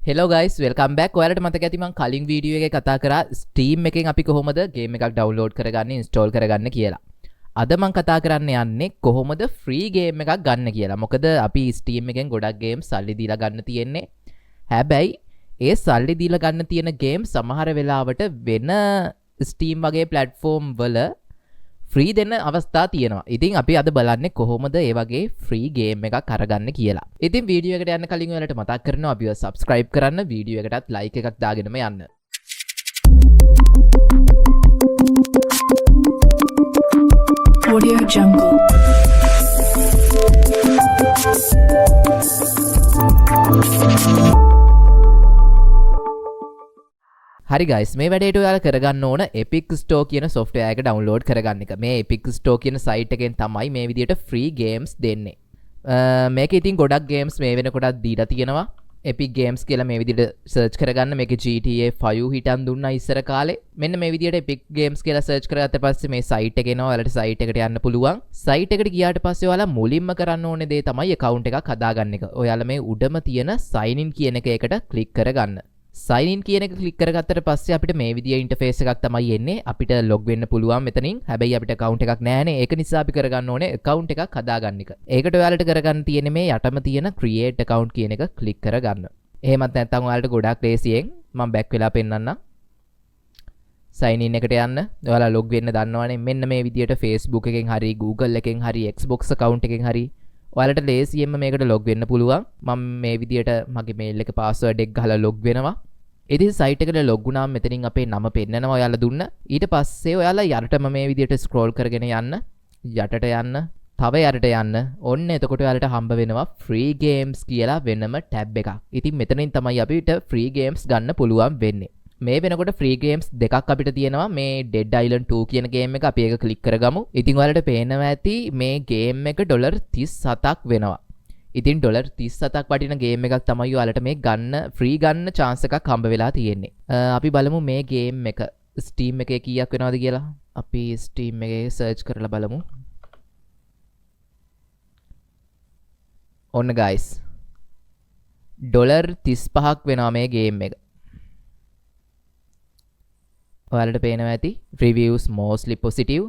Hello guys, welcome back. ඔයාලට මතක ඇති මම කලින් වීඩියෝ එකේ කතා කරා Steam එකෙන් අපි කොහොමද ගේම් එකක් ඩවුන්ලෝඩ් කරගන්නේ, ඉන්ස්ටෝල් කරගන්න කියලා. අද මම කතා කරන්න යන්නේ කොහොමද ෆ්‍රී ගේම් එකක් ගන්න කියලා. මොකද අපි Steam එකෙන් ගොඩක් ගේම් සල්ලි දීලා ගන්න තියෙන්නේ. හැබැයි ඒ සල්ලි දීලා ගන්න තියෙන ගේම් සමහර වෙලාවට වෙන Steam වගේ platform වල ෆ්‍රී දෙන්න අවස්ථා තියෙනවා. ඉතින් අපි අද බලන්නේ කොහොමද ඒ වගේ ෆ්‍රී ගේම් එකක් අරගන්න කියලා. ඉතින් වීඩියෝ එකට යන්න කලින් ඔයාලට මතක් කරනවා අපිව subscribe කරන්න, වීඩියෝ එකටත් like එකක් දාගෙනම යන්න. Audio Jungle. හරි guys, මේ වැඩේට ඔයාලා කරගන්න ඕන Epic Store කියන software එක download කරගන්න එක. මේ Epic Store කියන site එකෙන් තමයි මේ විදියට free games දෙන්නේ. මේක ඉතින් ගොඩක් games මේ වෙනකොටත් දීලා තියෙනවා. Epic Games කියලා මේ විදියට search කරගන්න. මේකේ GTA 5 හිටන් දුන්නා ඉස්සර කාලේ. මෙන්න මේ විදියට Epic Games කියලා search කරගත්ත පස්සේ මේ site එක එනවා. ඔයාලට site එකට යන්න පුළුවන්. site එකට ගියාට පස්සේ ඔයාලා මුලින්ම කරන්න ඕනේ දේ තමයි account එකක් හදාගන්න එක. ඔයාලා මේ උඩම තියෙන sign in කියන එකට click කරගන්න. sign in කියන එක click කරගත්තට පස්සේ අපිට මේ විදිය interface එකක් තමයි එන්නේ. අපිට log වෙන්න පුළුවන් මෙතනින්. හැබැයි අපිට account එකක් නැහැනේ. ඒක නිසා අපි කරගන්න ඕනේ account එකක් හදාගන්න එක. ඒකට ඔයාලට කරගන්න තියෙන්නේ මේ යටම තියෙන create account කියන එක click කරගන්න. එහෙමත් නැත්නම් ඔයාලට ගොඩක් ලේසියෙන් මම back වෙලා පෙන්නන්නම්. sign in එකට යන්න. ඔයාලා log වෙන්න දන්නවනේ. මෙන්න මේ විදියට Facebook එකෙන් හරි Google එකෙන් හරි Xbox account එකෙන් හරි ඔයාලට ලේසියෙන්ම මේකට log වෙන්න පුළුවන්. මම මේ විදියට මගේ mail එක password එක ගහලා log වෙනවා. ඉතින් site එකට log වුණාම මෙතනින් අපේ නම පෙන්නනවා ඔයාලා දුන්න. ඊට පස්සේ ඔයාලා යටටම මේ විදියට scroll කරගෙන යන්න. යටට යන්න. තව යටට යන්න. ඔන්න එතකොට ඔයාලට හම්බ වෙනවා free games කියලා වෙනම tab එකක්. ඉතින් මෙතනින් තමයි අපිට free games ගන්න පුළුවන් වෙන්නේ. මේ වෙනකොට free games දෙකක් අපිට තියෙනවා. මේ Dead Island 2 කියන game එක අපි ඒක click කරගමු. ඉතින් ඔයාලට පේනවා ඇති මේ game එක $37ක් වෙනවා. ඉතින් $37ක් වටින game එකක් තමයි ඔයාලට මේ ගන්න free ගන්න chance එකක් හම්බ වෙලා තියෙන්නේ. අපි බලමු මේ game එක Steam එකේ කීයක් වෙනවද කියලා. අපි Steam එකේ search කරලා බලමු. ඔන්න guys. $35ක් වෙනවා මේ game එක. ඔයාලට පේනවා ඇති reviews mostly positive.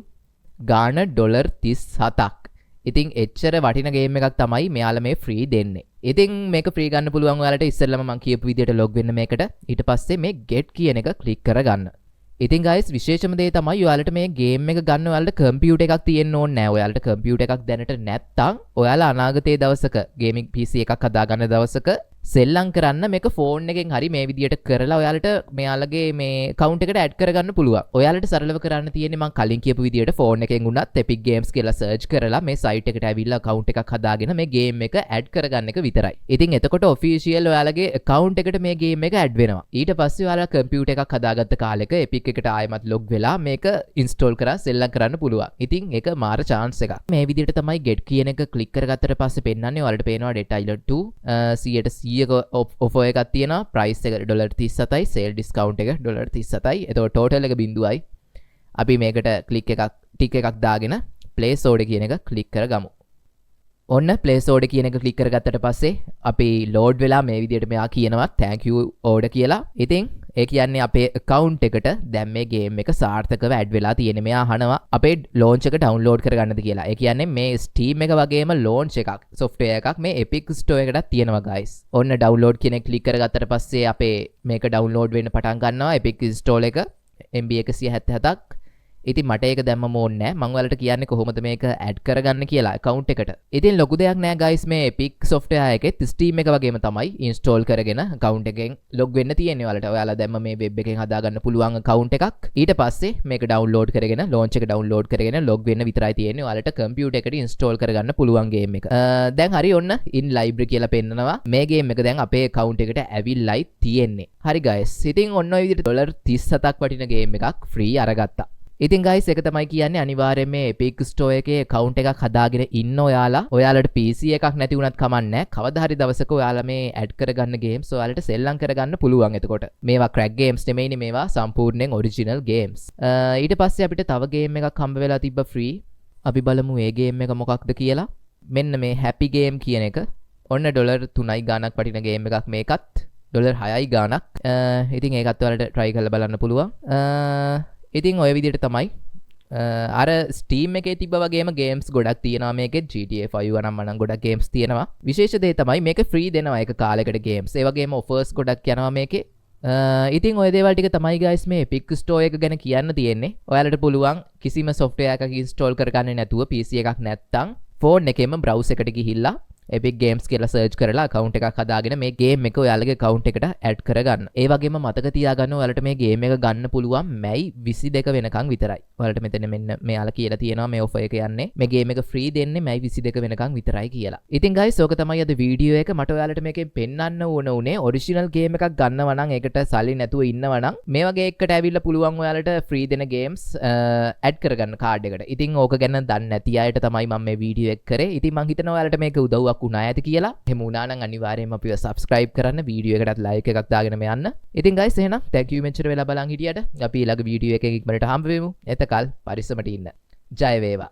ගාන $37ක්. ඉතින් එච්චර වටින ගේම් එකක් තමයි මෙයාලා මේ ෆ්‍රී දෙන්නේ. ඉතින් මේක ෆ්‍රී ගන්න පුළුවන් ඔයාලට ඉස්සෙල්ලාම මම කියපු විදියට log වෙන්න මේකට. ඊට පස්සේ මේ get කියන එක click කරගන්න. ඉතින් guys විශේෂම දේ තමයි ඔයාලට මේ ගේම් එක ගන්න ඔයාලට කම්පියුටර් එකක් තියෙන්න ඕනේ නැහැ. ඔයාලට කම්පියුටර් එකක් දැනට නැත්තම් ඔයාලා අනාගතයේ දවසක ගේමින් PC එකක් හදාගන්න දවසක සෙල්ලම් කරන්න මේක ෆෝන් එකෙන් හරි මේ විදියට කරලා ඔයාලට මෙයාලගේ මේ account එකට add කරගන්න පුළුවන්. ඔයාලට සරලව කරන්න තියෙන්නේ මම කලින් කියපු විදියට ෆෝන් එකෙන් උනත් Epic Games කියලා search කරලා මේ site එකට ඇවිල්ලා account එකක් හදාගෙන මේ game එක add කරගන්න එක විතරයි. ඉතින් එතකොට official ඔයාලගේ account එකට මේ game එක add වෙනවා. ඊට පස්සේ ඔයාලා computer එකක් හදාගත්ත කාලෙක Epic එකට ආයෙමත් log වෙලා මේක install කරලා සෙල්ලම් කරන්න පුළුවන්. ඉතින් ඒක මාර chance එකක්. මේ විදියට තමයි get කියන එක click කරගත්තට පස්සේ පෙන්නන්නේ ඔයාලට පේනවා Dead Island 2 offer එකක් තියෙනවා. price එක $37යි, sale discount එක $37යි. එතකොට total එක බිඳුවයි. අපි මේකට tick එකක් දාගෙන place order කියන එක click කරගමු. ඔන්න place order කියන එක click කරගත්තට පස්සේ අපි load වෙලා මේ විදියට මෙයා කියනවා thank you order කියලා. ඉතින් ඒ කියන්නේ අපේ account එකට දැන් මේ game එක සාර්ථකව add වෙලා තියෙන්නේ. මෙයා අහනවා අපේ launch එක download කරගන්නද කියලා. ඒ කියන්නේ මේ Steam එක වගේම launch එකක් software එකක් මේ Epic Store එකටත් තියෙනවා guys. ඔන්න download කියන එක click කරගත්තට පස්සේ අපේ මේක download වෙන්න පටන් ගන්නවා Epic Store එක MB 177ක්. ඉතින් මට ඒක දැම්මම ඕනේ නැහැ. මම ඔයාලට කියන්නේ කොහොමද මේක add කරගන්න කියලා account එකට. ඉතින් ලොකු දෙයක් නෑ guys මේ Epic software එකෙත් Steam එක වගේම තමයි install කරගෙන account එකෙන් log වෙන්න තියෙන්නේ ඔයාලට. ඔයාලා දැම්ම මේ web එකෙන් හදාගන්න පුළුවන් account එකක්. ඊට පස්සේ මේක download කරගෙන launch එක download කරගෙන log වෙන්න විතරයි තියෙන්නේ. ඔයාලට computer එකට install කරගන්න පුළුවන් game එක. දැන් හරි ඔන්න in library කියලා පෙන්නනවා. මේ game එක දැන් අපේ account එකට ඇවිල්ලායි තියෙන්නේ. හරි guys. ඉතින් ඔන්න ඔය විදිහට $37ක් වටින game එකක් free අරගත්තා. ඉතින් guys ඒක තමයි කියන්නේ අනිවාර්යයෙන් මේ Epic Store එකේ account එකක් හදාගෙන ඉන්න ඔයාලට PC එකක් නැති වුණත් කමක් නැහැ. කවදා හරි දවසක ඔයාලා මේ add කරගන්න games ඔයාලට සෙල්ලම් කරගන්න පුළුවන්. එතකොට මේවා crack games නෙමෙයිනේ, මේවා සම්පූර්ණයෙන් original games. ඊට පස්සේ අපිට තව game එකක් හම්බ වෙලා තිබ්බ free. අපි බලමු මේ game එක මොකක්ද කියලා. මෙන්න මේ Happy Game කියන එක. ඔන්න $3යි ගාණක් වටින game එකක් මේකත්. ඩොලර් 6යි ගානක්. ඉතින් ඒකත් ඔයාලට try කරලා බලන්න පුළුවන්. ඉතින් ඔය විදිහට තමයි අර ස්ටීම් එකේ තිබ්බ වගේම ගේම්ස් ගොඩක් තියෙනවා මේකේ. GTA 5 නම් මනම් ගොඩක් ගේම්ස් තියෙනවා. විශේෂ දේ තමයි මේක ෆ්‍රී දෙනවා එක කාලයකට ගේම්ස්. ඒ වගේම ඔෆර්ස් ගොඩක් යනවා මේකේ. ඉතින් ඔය දේවල් ටික තමයි guys මේ Epic Store එක ගැන කියන්න තියෙන්නේ. ඔයාලට පුළුවන් කිසිම software එකක් install කරගන්නේ නැතුව PC එකක් නැත්තම් phone එකේම browser එකට ගිහිල්ලා Epic Games කියලා search කරලා account එකක් හදාගෙන මේ game එක ඔයාලගේ account එකට add කරගන්න. ඒ වගේම මතක තියාගන්න ඔයාලට මේ game එක ගන්න පුළුවන් මැයි 22 වෙනකන් විතරයි. ඔයාලට මෙතන මෙන්න මෙයාලා කියලා තියෙනවා මේ offer එක යන්නේ. මේ game එක free දෙන්නේ මැයි 22 වෙනකන් විතරයි කියලා. ඉතින් guys ඕක තමයි අද වීඩියෝ එක. මට ඔයාලට මේකෙන් පෙන්වන්න ඕන උනේ original game එකක් ගන්නවා නම් ඒකට සල්ලි නැතුව ඉන්නවා නම් මේ වගේ එකකට ඇවිල්ලා පුළුවන් ඔයාලට free දෙන games add කරගන්න card එකට. ඉතින් ඕක ගැන දන්නේ නැති අයට තමයි මම මේ වීඩියෝ එක කරේ. ඉතින් මං හිතනවා ඔයාලට මේක උදව්වක් වුණා ඇති කියලා. එහෙම වුණා නම් අනිවාර්යයෙන්ම අපිව subscribe කරන්න, වීඩියෝ එකටත් like එකක් දාගෙනම යන්න. ඉතින් guys එහෙනම් thank you මෙච්චර වෙලා බලන් හිටියට. අපි ඊළඟ වීඩියෝ එකකින් ඉක්මනට හම්බ වෙමු. එතකල් පරිස්සමට ඉන්න. ජය වේවා.